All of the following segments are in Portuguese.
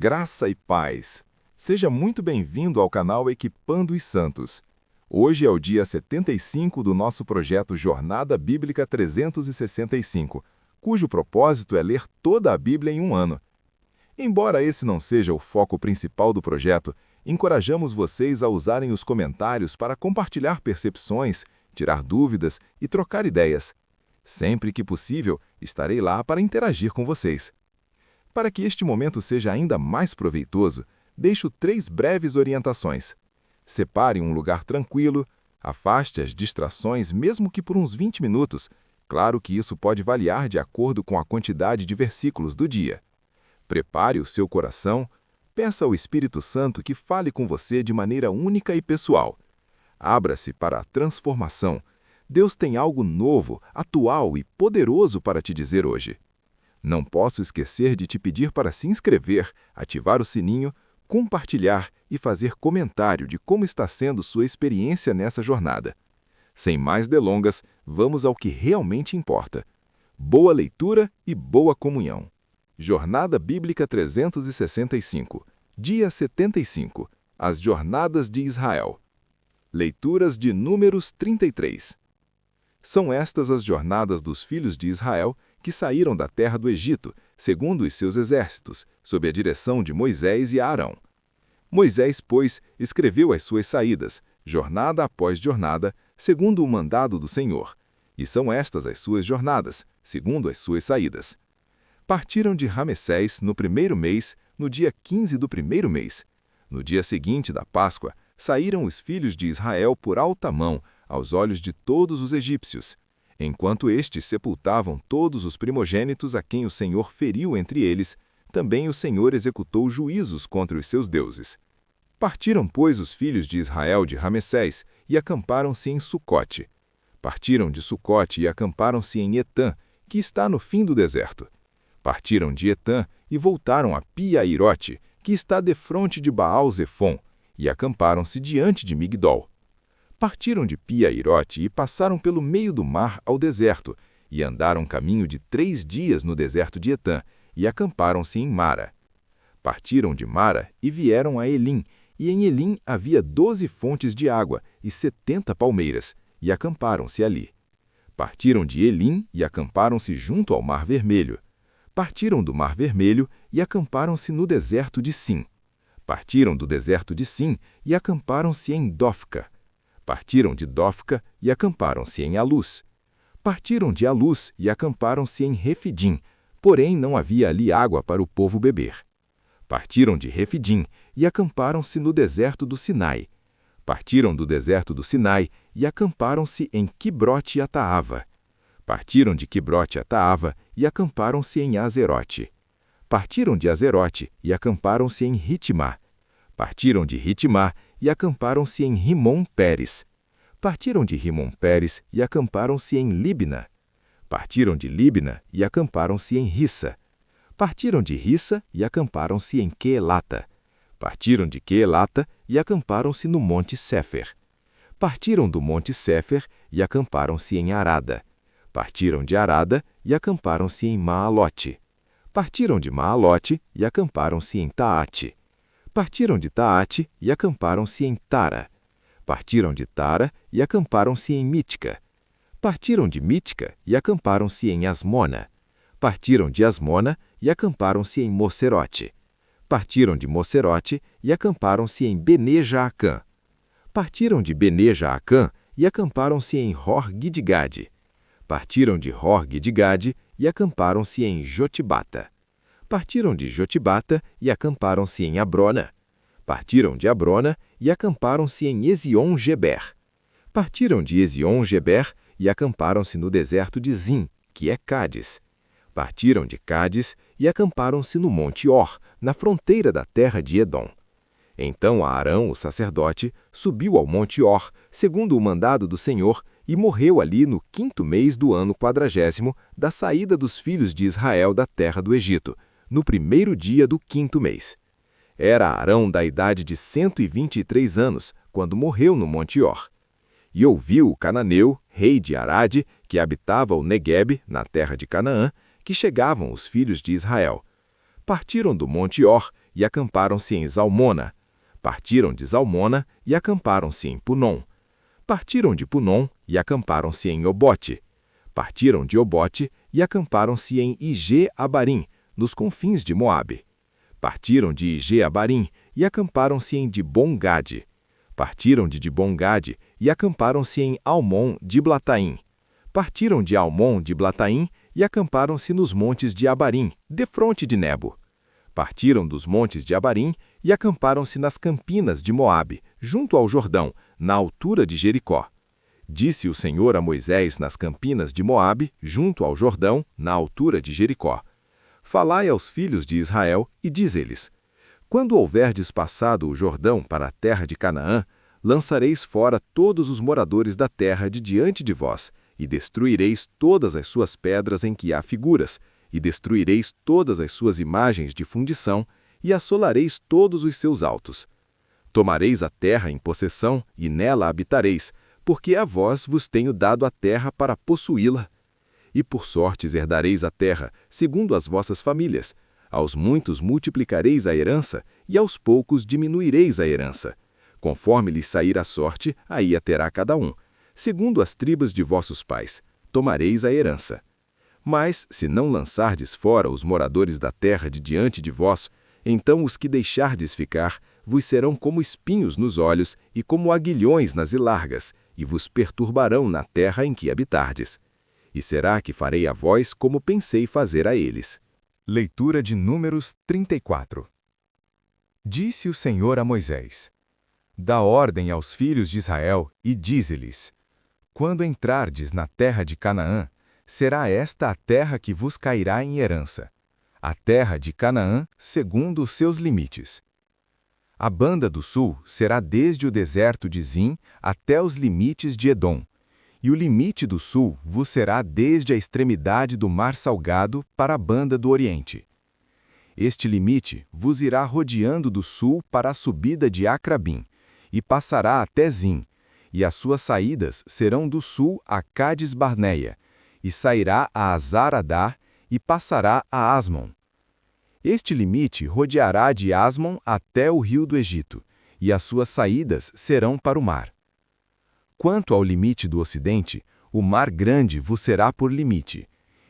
Graça e paz. Seja muito bem-vindo ao canal Equipando os Santos. Hoje é o dia 75 do nosso projeto Jornada Bíblica 365, cujo propósito é ler toda a Bíblia em um ano. Embora esse não seja o foco principal do projeto, encorajamos vocês a usarem os comentários para compartilhar percepções, tirar dúvidas e trocar ideias. Sempre que possível, estarei lá para interagir com vocês. Para que este momento seja ainda mais proveitoso, deixo 3 breves orientações. Separe um lugar tranquilo, afaste as distrações mesmo que por uns 20 minutos. Claro que isso pode variar de acordo com a quantidade de versículos do dia. Prepare o seu coração, peça ao Espírito Santo que fale com você de maneira única e pessoal. Abra-se para a transformação. Deus tem algo novo, atual e poderoso para te dizer hoje. Não posso esquecer de te pedir para se inscrever, ativar o sininho, compartilhar e fazer comentário de como está sendo sua experiência nessa jornada. Sem mais delongas, vamos ao que realmente importa. Boa leitura e boa comunhão. Jornada Bíblica 365, dia 75, As Jornadas de Israel. Leituras de Números 33. São estas as jornadas dos filhos de Israel que saíram da terra do Egito, segundo os seus exércitos, sob a direção de Moisés e Arão. Moisés, pois, escreveu as suas saídas, jornada após jornada, segundo o mandado do Senhor. E são estas as suas jornadas, segundo as suas saídas. Partiram de Ramessés no 1º mês, no dia 15 do 1º mês. No dia seguinte da Páscoa, saíram os filhos de Israel por alta mão, aos olhos de todos os egípcios, enquanto estes sepultavam todos os primogênitos a quem o Senhor feriu entre eles, também o Senhor executou juízos contra os seus deuses. Partiram, pois, os filhos de Israel de Ramessés e acamparam-se em Sucote. Partiram de Sucote e acamparam-se em Etã, que está no fim do deserto. Partiram de Etã e voltaram a Pi-Hahirote, que está defronte de Baal-Zefon, e acamparam-se diante de Migdol. Partiram de Pi-Hahirote e passaram pelo meio do mar ao deserto, e andaram caminho de 3 dias no deserto de Etã, e acamparam-se em Mara. Partiram de Mara e vieram a Elim, e em Elim havia 12 fontes de água e 70 palmeiras, e acamparam-se ali. Partiram de Elim e acamparam-se junto ao Mar Vermelho. Partiram do Mar Vermelho e acamparam-se no deserto de Sim. Partiram do deserto de Sim e acamparam-se em Dofca. Partiram de Dofca e acamparam-se em Alus. Partiram de Alus e acamparam-se em Refidim, porém não havia ali água para o povo beber. Partiram de Refidim e acamparam-se no deserto do Sinai. Partiram do deserto do Sinai e acamparam-se em Quibrote-Ataava. Partiram de Quibrote-Ataava e acamparam-se em Azerote. Partiram de Azerote e acamparam-se em Ritmá. Partiram de Ritmá e acamparam-se em Rimon-Pérez. Partiram de Rimon-Pérez e acamparam-se em Libna. Partiram de Libna e acamparam-se em Rissa. Partiram de Rissa e acamparam-se em Queelata. Partiram de Queelata e acamparam-se no Monte Séfer. Partiram do Monte Séfer e acamparam-se em Arada. Partiram de Arada e acamparam-se em Maalote. Partiram de Maalote e acamparam-se em Taate. Partiram de Taate e acamparam-se em Tara. Partiram de Tara e acamparam-se em Mítica. Partiram de Mítica e acamparam-se em Asmona. Partiram de Asmona e acamparam-se em Mocerote. Partiram de Mocerote e acamparam-se em Bene-Jaacã. Partiram de Bene-Jaacã e acamparam-se em Hor-Gidgade. Partiram de Hor-Gidgade e acamparam-se em Jotibata. Partiram de Jotibata e acamparam-se em Abrona. Partiram de Abrona e acamparam-se em Ezion-Geber. Partiram de Ezion-Geber e acamparam-se no deserto de Zim, que é Cádiz. Partiram de Cádiz e acamparam-se no Monte Or, na fronteira da terra de Edom. Então Arão, o sacerdote, subiu ao Monte Or, segundo o mandado do Senhor, e morreu ali no 5º mês do ano 40º da saída dos filhos de Israel da terra do Egito, no 1º dia do 5º mês. Era Arão da idade de 123 anos, quando morreu no Monte Or. E ouviu o cananeu, rei de Arade, que habitava o Neguebe, na terra de Canaã, que chegavam os filhos de Israel. Partiram do Monte Or e acamparam-se em Zalmona. Partiram de Zalmona e acamparam-se em Punom. Partiram de Punom e acamparam-se em Obote. Partiram de Obote e acamparam-se em Ige-Abarim, nos confins de Moabe. Partiram de Ige-Abarim e acamparam-se em Dibon-Gade. Partiram de Dibon-Gade e acamparam-se em Almon-Diblataim. Partiram de Almon-Diblataim e acamparam-se nos montes de Abarim, defronte de Nebo. Partiram dos montes de Abarim e acamparam-se nas campinas de Moabe, junto ao Jordão, na altura de Jericó. Disse o Senhor a Moisés nas campinas de Moabe, junto ao Jordão, na altura de Jericó: Falai aos filhos de Israel e diz-lhes: Quando houverdes passado o Jordão para a terra de Canaã, lançareis fora todos os moradores da terra de diante de vós, e destruireis todas as suas pedras em que há figuras, e destruireis todas as suas imagens de fundição, e assolareis todos os seus altos. Tomareis a terra em possessão, e nela habitareis, porque a vós vos tenho dado a terra para possuí-la. E por sortes herdareis a terra, segundo as vossas famílias. Aos muitos multiplicareis a herança, e aos poucos diminuireis a herança. Conforme lhes sair a sorte, aí a terá cada um. Segundo as tribos de vossos pais, tomareis a herança. Mas, se não lançardes fora os moradores da terra de diante de vós, então os que deixardes ficar vos serão como espinhos nos olhos e como aguilhões nas ilargas, e vos perturbarão na terra em que habitardes. E será que farei a vós como pensei fazer a eles. Leitura de Números 34. Disse o Senhor a Moisés: Dá ordem aos filhos de Israel e dize-lhes: Quando entrardes na terra de Canaã, será esta a terra que vos cairá em herança, a terra de Canaã segundo os seus limites. A banda do sul será desde o deserto de Zim até os limites de Edom, e o limite do sul vos será desde a extremidade do Mar Salgado para a banda do oriente. Este limite vos irá rodeando do sul para a subida de Acrabim, e passará até Zim, e as suas saídas serão do sul a Cades-Barneia, e sairá a Azar-Adar, e passará a Asmon. Este limite rodeará de Asmon até o rio do Egito, e as suas saídas serão para o mar. Quanto ao limite do ocidente, o Mar Grande vos será por limite.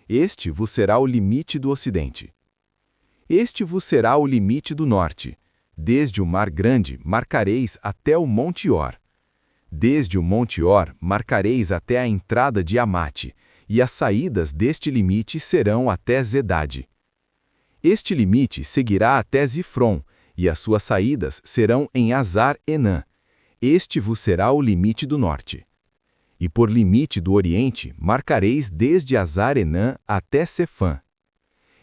Este vos será o limite do ocidente. Este vos será o limite do norte. Desde o Mar Grande marcareis até o Monte Or. Desde o Monte Or marcareis até a entrada de Amate, e as saídas deste limite serão até Zedade. Este limite seguirá até Zifron, e as suas saídas serão em Azar-Enã. Este vos será o limite do norte. E por limite do oriente marcareis desde Azar-Enã até Sefã.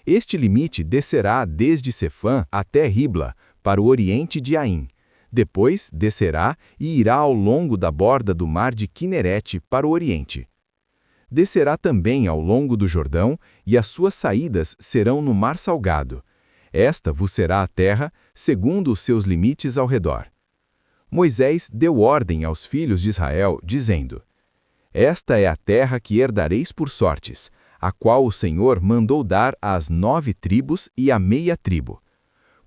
Este limite descerá desde Sefã até Ribla, para o oriente de Aim. Depois descerá e irá ao longo da borda do mar de Quinerete para o oriente. Descerá também ao longo do Jordão, e as suas saídas serão no Mar Salgado. Esta vos será a terra, segundo os seus limites ao redor. Moisés deu ordem aos filhos de Israel, dizendo: Esta é a terra que herdareis por sortes, a qual o Senhor mandou dar às 9 tribos e à meia tribo.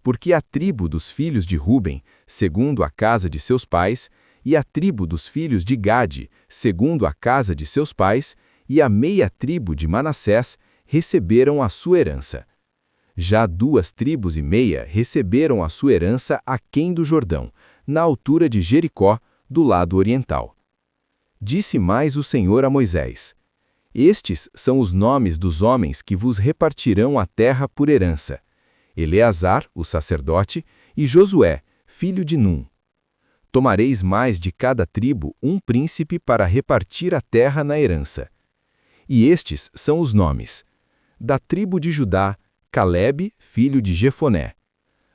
Porque a tribo dos filhos de Ruben, segundo a casa de seus pais, e a tribo dos filhos de Gade, segundo a casa de seus pais, e a meia tribo de Manassés receberam a sua herança. Já 2 tribos e meia receberam a sua herança aquém do Jordão, na altura de Jericó, do lado oriental. Disse mais o Senhor a Moisés: Estes são os nomes dos homens que vos repartirão a terra por herança: Eleazar, o sacerdote, e Josué, filho de Num. Tomareis mais de cada tribo um príncipe para repartir a terra na herança. E estes são os nomes: da tribo de Judá, Calebe, filho de Jefoné;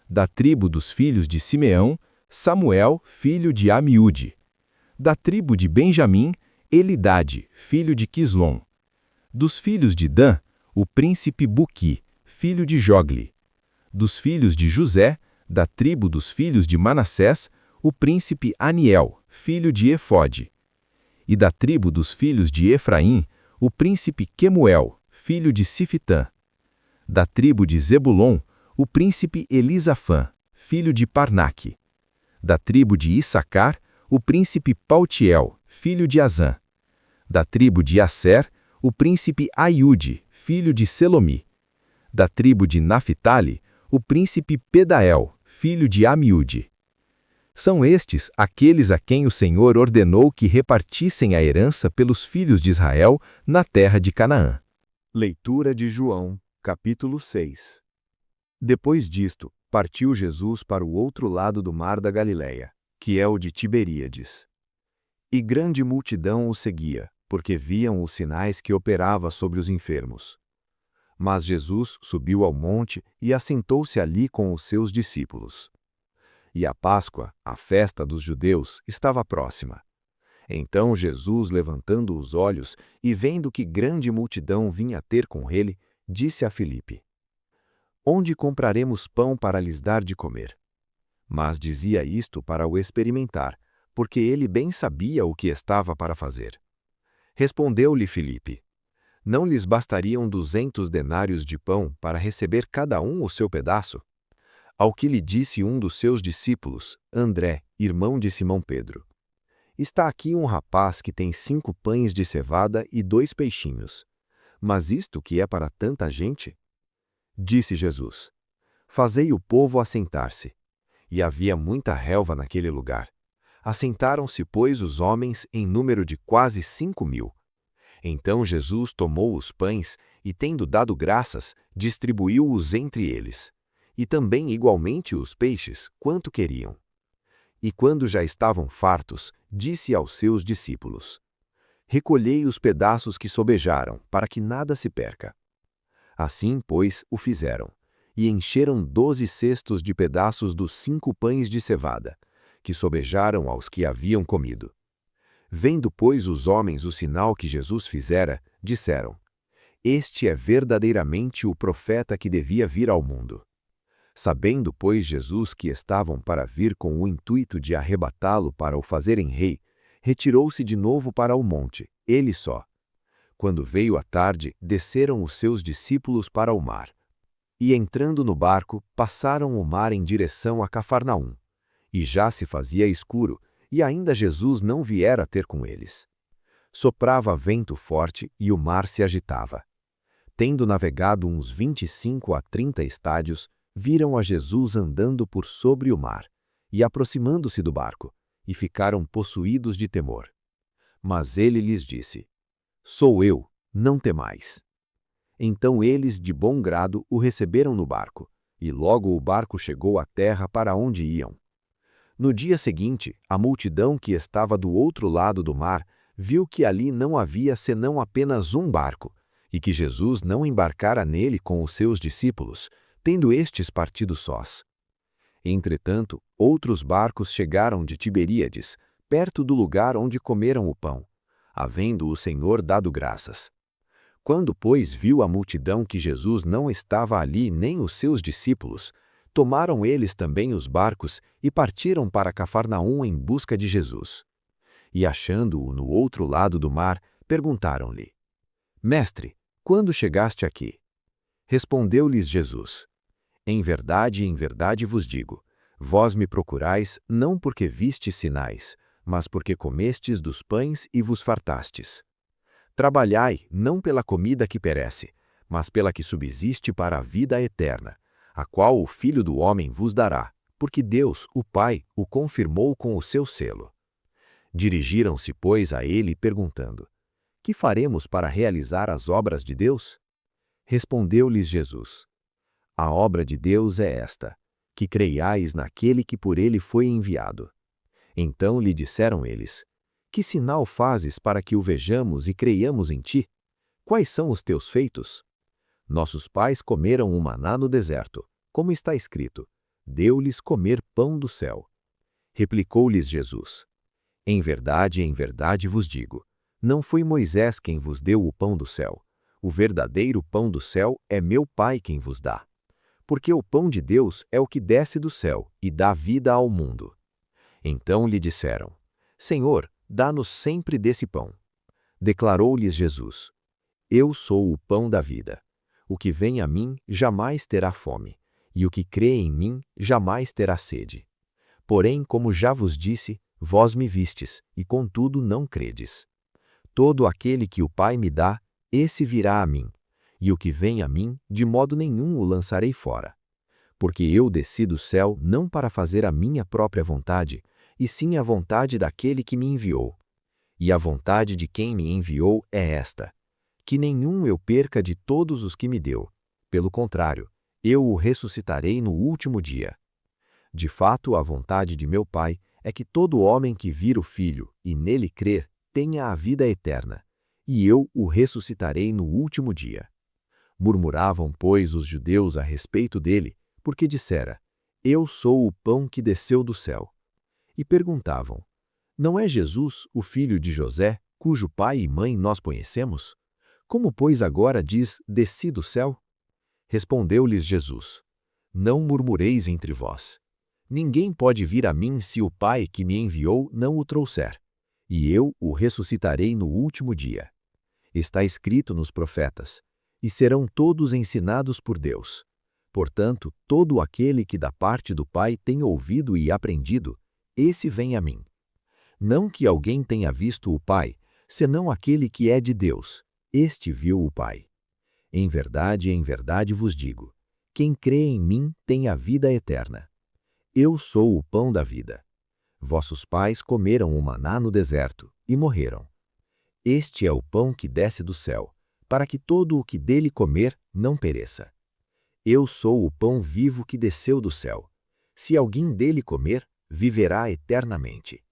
da tribo dos filhos de Simeão, Samuel, filho de Amiúde; da tribo de Benjamim, Elidade, filho de Quislom; dos filhos de Dan, o príncipe Buqui, filho de Jogli; dos filhos de José, da tribo dos filhos de Manassés, o príncipe Aniel, filho de Efode; e da tribo dos filhos de Efraim, o príncipe Quemuel, filho de Sifitã; da tribo de Zebulon, o príncipe Elisafã, filho de Parnaque. Da tribo de Issacar, o príncipe Paltiel, filho de Azã. Da tribo de Asser, o príncipe Aiude, filho de Selomi. Da tribo de Naphtali, o príncipe Pedael, filho de Amiúde. São estes aqueles a quem o Senhor ordenou que repartissem a herança pelos filhos de Israel na terra de Canaã. Leitura de João, capítulo 6. Depois disto, partiu Jesus para o outro lado do mar da Galileia, que é o de Tiberíades. E grande multidão o seguia, porque viam os sinais que operava sobre os enfermos. Mas Jesus subiu ao monte e assentou-se ali com os seus discípulos. E a Páscoa, a festa dos judeus, estava próxima. Então Jesus, levantando os olhos e vendo que grande multidão vinha ter com ele, disse a Filipe: Onde compraremos pão para lhes dar de comer? Mas dizia isto para o experimentar, porque ele bem sabia o que estava para fazer. Respondeu-lhe Filipe: Não lhes bastariam 200 denários de pão para receber cada um o seu pedaço? Ao que lhe disse um dos seus discípulos, André, irmão de Simão Pedro: Está aqui um rapaz que tem 5 pães de cevada e 2 peixinhos. Mas isto que é para tanta gente? Disse Jesus: Fazei o povo assentar-se. E havia muita relva naquele lugar. Assentaram-se, pois, os homens em número de quase 5.000. Então Jesus tomou os pães e, tendo dado graças, distribuiu-os entre eles. E também igualmente os peixes, quanto queriam. E quando já estavam fartos, disse aos seus discípulos: Recolhei os pedaços que sobejaram, para que nada se perca. Assim, pois, o fizeram, e encheram 12 cestos de pedaços dos 5 pães de cevada, que sobejaram aos que haviam comido. Vendo, pois, os homens o sinal que Jesus fizera, disseram: Este é verdadeiramente o profeta que devia vir ao mundo. Sabendo, pois, Jesus que estavam para vir com o intuito de arrebatá-lo para o fazerem rei, retirou-se de novo para o monte, ele só. Quando veio a tarde, desceram os seus discípulos para o mar. E entrando no barco, passaram o mar em direção a Cafarnaum. E já se fazia escuro, e ainda Jesus não viera ter com eles. Soprava vento forte e o mar se agitava. Tendo navegado uns 25 a 30 estádios, viram a Jesus andando por sobre o mar, e aproximando-se do barco, e ficaram possuídos de temor. Mas ele lhes disse: Sou eu, não temais. Então eles, de bom grado, o receberam no barco, e logo o barco chegou à terra para onde iam. No dia seguinte, a multidão que estava do outro lado do mar viu que ali não havia senão apenas um barco, e que Jesus não embarcara nele com os seus discípulos, tendo estes partido sós. Entretanto, outros barcos chegaram de Tiberíades, perto do lugar onde comeram o pão, havendo o Senhor dado graças. Quando, pois, viu a multidão que Jesus não estava ali nem os seus discípulos, tomaram eles também os barcos e partiram para Cafarnaum em busca de Jesus. E achando-o no outro lado do mar, perguntaram-lhe: Mestre, quando chegaste aqui? Respondeu-lhes Jesus: em verdade vos digo, vós me procurais não porque vistes sinais, mas porque comestes dos pães e vos fartastes. Trabalhai não pela comida que perece, mas pela que subsiste para a vida eterna, a qual o Filho do Homem vos dará, porque Deus, o Pai, o confirmou com o seu selo. Dirigiram-se, pois, a ele, perguntando: Que faremos para realizar as obras de Deus? Respondeu-lhes Jesus: A obra de Deus é esta, que creiais naquele que por ele foi enviado. Então lhe disseram eles: Que sinal fazes para que o vejamos e creiamos em ti? Quais são os teus feitos? Nossos pais comeram o maná no deserto, como está escrito: Deu-lhes comer pão do céu. Replicou-lhes Jesus: em verdade vos digo, não foi Moisés quem vos deu o pão do céu. O verdadeiro pão do céu é meu Pai quem vos dá. Porque o pão de Deus é o que desce do céu e dá vida ao mundo. Então lhe disseram: Senhor, dá-nos sempre desse pão. Declarou-lhes Jesus: Eu sou o pão da vida. O que vem a mim jamais terá fome, e o que crê em mim jamais terá sede. Porém, como já vos disse, vós me vistes, e contudo não credes. Todo aquele que o Pai me dá, esse virá a mim, e o que vem a mim, de modo nenhum o lançarei fora. Porque eu desci do céu não para fazer a minha própria vontade, e sim a vontade daquele que me enviou. E a vontade de quem me enviou é esta: que nenhum eu perca de todos os que me deu. Pelo contrário, eu o ressuscitarei no último dia. De fato, a vontade de meu Pai é que todo homem que vir o Filho e nele crer tenha a vida eterna, e eu o ressuscitarei no último dia. Murmuravam, pois, os judeus a respeito dele, porque dissera: Eu sou o pão que desceu do céu. E perguntavam: Não é Jesus, o filho de José, cujo pai e mãe nós conhecemos? Como, pois, agora diz: Desci do céu? Respondeu-lhes Jesus: Não murmureis entre vós. Ninguém pode vir a mim se o Pai que me enviou não o trouxer, e eu o ressuscitarei no último dia. Está escrito nos profetas: E serão todos ensinados por Deus. Portanto, todo aquele que da parte do Pai tem ouvido e aprendido, esse vem a mim. Não que alguém tenha visto o Pai, senão aquele que é de Deus, este viu o Pai. Em verdade vos digo: quem crê em mim tem a vida eterna. Eu sou o pão da vida. Vossos pais comeram o maná no deserto e morreram. Este é o pão que desce do céu, para que todo o que dele comer não pereça. Eu sou o pão vivo que desceu do céu. Se alguém dele comer, viverá eternamente.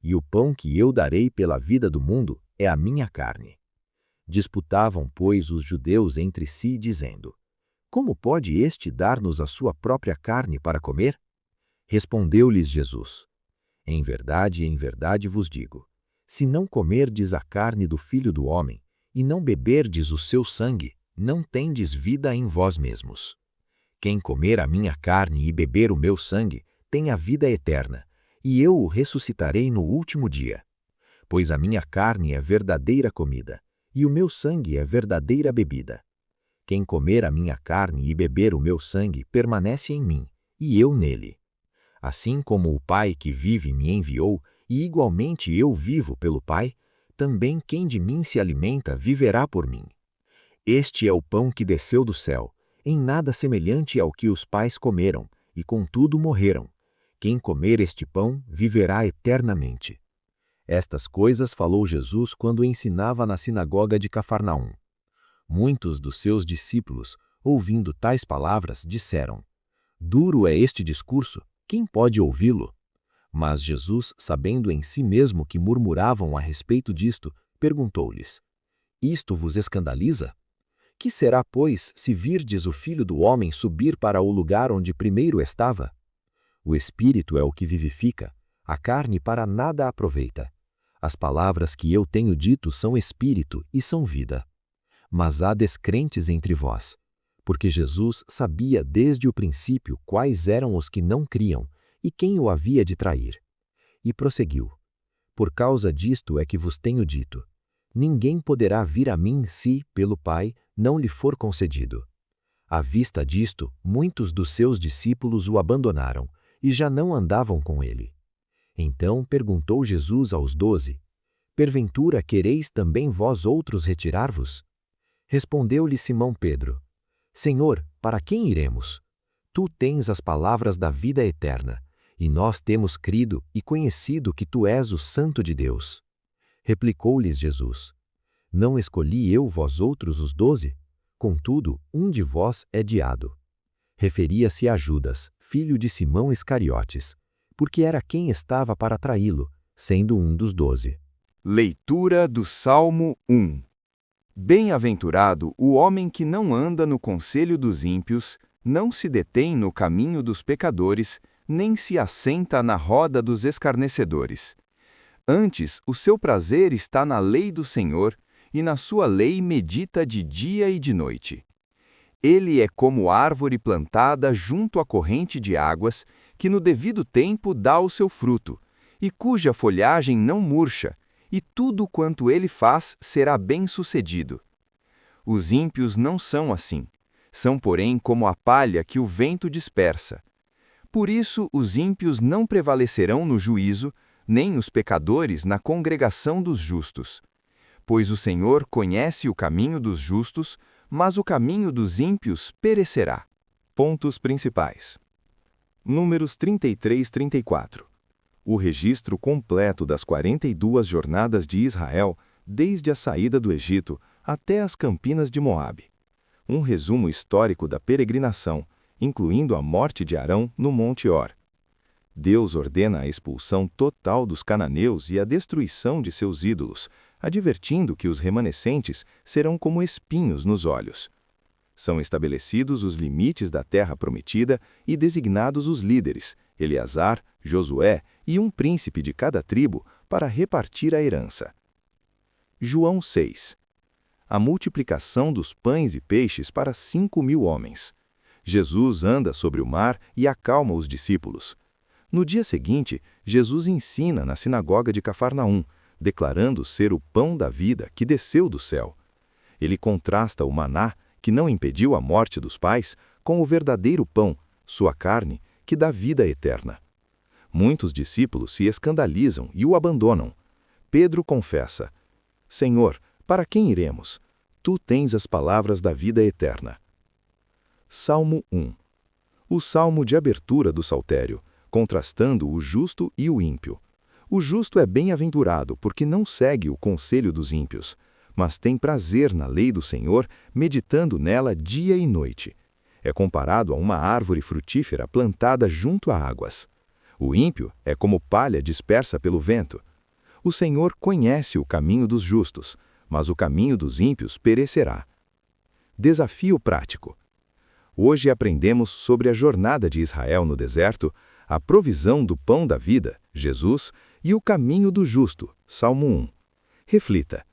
E o pão que eu darei pela vida do mundo é a minha carne. Disputavam, pois, os judeus entre si, dizendo: Como pode este dar-nos a sua própria carne para comer? Respondeu-lhes Jesus: em verdade vos digo: se não comerdes a carne do Filho do Homem, e não beberdes o seu sangue, não tendes vida em vós mesmos. Quem comer a minha carne e beber o meu sangue, tem a vida eterna, e eu o ressuscitarei no último dia. Pois a minha carne é verdadeira comida, e o meu sangue é verdadeira bebida. Quem comer a minha carne e beber o meu sangue permanece em mim, e eu nele. Assim como o Pai que vive me enviou, e igualmente eu vivo pelo Pai, também quem de mim se alimenta viverá por mim. Este é o pão que desceu do céu, em nada semelhante ao que os pais comeram, e contudo morreram. Quem comer este pão viverá eternamente. Estas coisas falou Jesus quando ensinava na sinagoga de Cafarnaum. Muitos dos seus discípulos, ouvindo tais palavras, disseram: Duro é este discurso, quem pode ouvi-lo? Mas Jesus, sabendo em si mesmo que murmuravam a respeito disto, perguntou-lhes: Isto vos escandaliza? Que será, pois, se virdes o Filho do Homem subir para o lugar onde primeiro estava? O Espírito é o que vivifica, a carne para nada aproveita. As palavras que eu tenho dito são espírito e são vida. Mas há descrentes entre vós, porque Jesus sabia desde o princípio quais eram os que não criam e quem o havia de trair. E prosseguiu: Por causa disto é que vos tenho dito: ninguém poderá vir a mim se, pelo Pai, não lhe for concedido. À vista disto, muitos dos seus discípulos o abandonaram e já não andavam com ele. Então perguntou Jesus aos 12: Porventura quereis também vós outros retirar-vos? Respondeu-lhe Simão Pedro: Senhor, para quem iremos? Tu tens as palavras da vida eterna, e nós temos crido e conhecido que tu és o Santo de Deus. Replicou-lhes Jesus: Não escolhi eu vós outros os 12? Contudo, um de vós é diado. Referia-se a Judas, filho de Simão Iscariotes, porque era quem estava para traí-lo, sendo um dos 12. Leitura do Salmo 1. Bem-aventurado o homem que não anda no conselho dos ímpios, não se detém no caminho dos pecadores, nem se assenta na roda dos escarnecedores. Antes, o seu prazer está na lei do Senhor, e na sua lei medita de dia e de noite. Ele é como árvore plantada junto à corrente de águas, que no devido tempo dá o seu fruto, e cuja folhagem não murcha, e tudo quanto ele faz será bem-sucedido. Os ímpios não são assim. São, porém, como a palha que o vento dispersa. Por isso, os ímpios não prevalecerão no juízo, nem os pecadores na congregação dos justos. Pois o Senhor conhece o caminho dos justos, mas o caminho dos ímpios perecerá. Pontos principais. Números 33 e 34. O registro completo das 42 jornadas de Israel, desde a saída do Egito até as campinas de Moabe. Um resumo histórico da peregrinação, incluindo a morte de Arão no Monte Hor. Deus ordena a expulsão total dos cananeus e a destruição de seus ídolos, advertindo que os remanescentes serão como espinhos nos olhos. São estabelecidos os limites da terra prometida e designados os líderes, Eleazar, Josué e um príncipe de cada tribo, para repartir a herança. João 6. A multiplicação dos pães e peixes para 5.000 homens. Jesus anda sobre o mar e acalma os discípulos. No dia seguinte, Jesus ensina na sinagoga de Cafarnaum, declarando ser o pão da vida que desceu do céu. Ele contrasta o maná, que não impediu a morte dos pais, com o verdadeiro pão, sua carne, que dá vida eterna. Muitos discípulos se escandalizam e o abandonam. Pedro confessa: Senhor, para quem iremos? Tu tens as palavras da vida eterna. Salmo 1. O salmo de abertura do saltério, contrastando o justo e o ímpio. O justo é bem-aventurado porque não segue o conselho dos ímpios, mas tem prazer na lei do Senhor, meditando nela dia e noite. É comparado a uma árvore frutífera plantada junto a águas. O ímpio é como palha dispersa pelo vento. O Senhor conhece o caminho dos justos, mas o caminho dos ímpios perecerá. Desafio prático. Hoje aprendemos sobre a jornada de Israel no deserto, a provisão do pão da vida, Jesus, e o caminho do justo, Salmo 1. Reflita.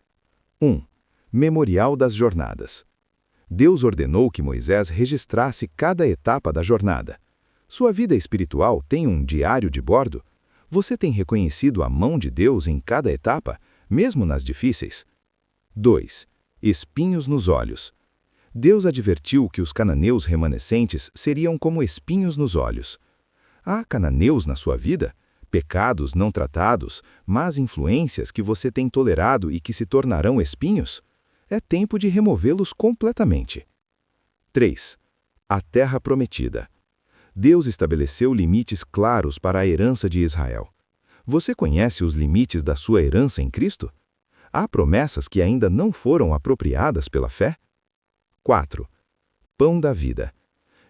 1. Memorial das jornadas. Deus ordenou que Moisés registrasse cada etapa da jornada. Sua vida espiritual tem um diário de bordo? Você tem reconhecido a mão de Deus em cada etapa, mesmo nas difíceis? 2. Espinhos nos olhos. Deus advertiu que os cananeus remanescentes seriam como espinhos nos olhos. Há cananeus na sua vida? Pecados não tratados, más influências que você tem tolerado e que se tornarão espinhos? É tempo de removê-los completamente. 3. A terra prometida. Deus estabeleceu limites claros para a herança de Israel. Você conhece os limites da sua herança em Cristo? Há promessas que ainda não foram apropriadas pela fé? 4. Pão da vida.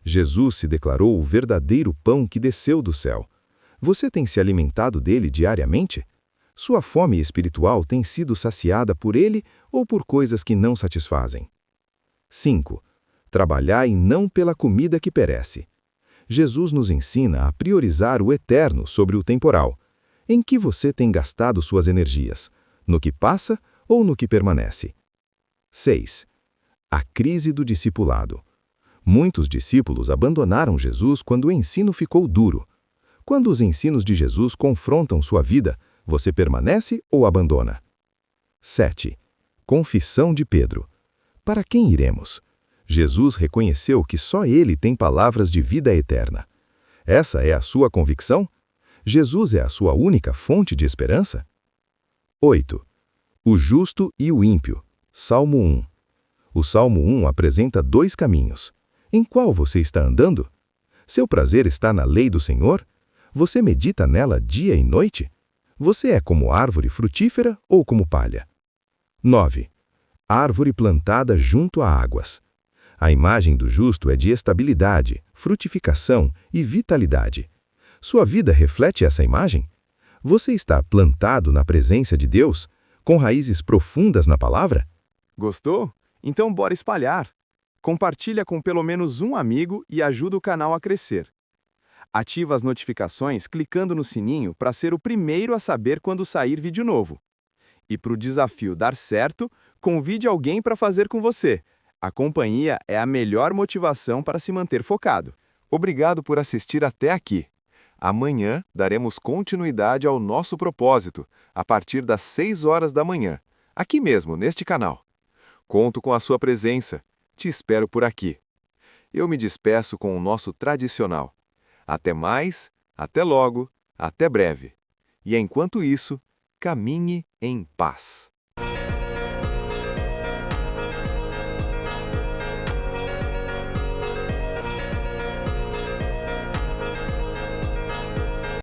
Jesus se declarou o verdadeiro pão que desceu do céu. Você tem se alimentado dele diariamente? Sua fome espiritual tem sido saciada por ele ou por coisas que não satisfazem? 5. Trabalhai não pela comida que perece. Jesus nos ensina a priorizar o eterno sobre o temporal. Em que você tem gastado suas energias? No que passa ou no que permanece? 6. A crise do discipulado. Muitos discípulos abandonaram Jesus quando o ensino ficou duro. Quando os ensinos de Jesus confrontam sua vida, você permanece ou abandona? 7. Confissão de Pedro. Para quem iremos? Jesus reconheceu que só ele tem palavras de vida eterna. Essa é a sua convicção? Jesus é a sua única fonte de esperança? 8. O justo e o ímpio. Salmo 1. O Salmo 1 apresenta dois caminhos. Em qual você está andando? Seu prazer está na lei do Senhor? Você medita nela dia e noite? Você é como árvore frutífera ou como palha? 9. Árvore plantada junto a águas. A imagem do justo é de estabilidade, frutificação e vitalidade. Sua vida reflete essa imagem? Você está plantado na presença de Deus, com raízes profundas na palavra? Gostou? Então bora espalhar. Compartilha com pelo menos um amigo e ajuda o canal a crescer. Ativa as notificações clicando no sininho para ser o primeiro a saber quando sair vídeo novo. E para o desafio dar certo, convide alguém para fazer com você. A companhia é a melhor motivação para se manter focado. Obrigado por assistir até aqui. Amanhã daremos continuidade ao nosso propósito, a partir das 6 horas da manhã, aqui mesmo, neste canal. Conto com a sua presença. Te espero por aqui. eu me despeço com o nosso tradicional. Até mais, até logo, até breve. E enquanto isso, caminhe em paz.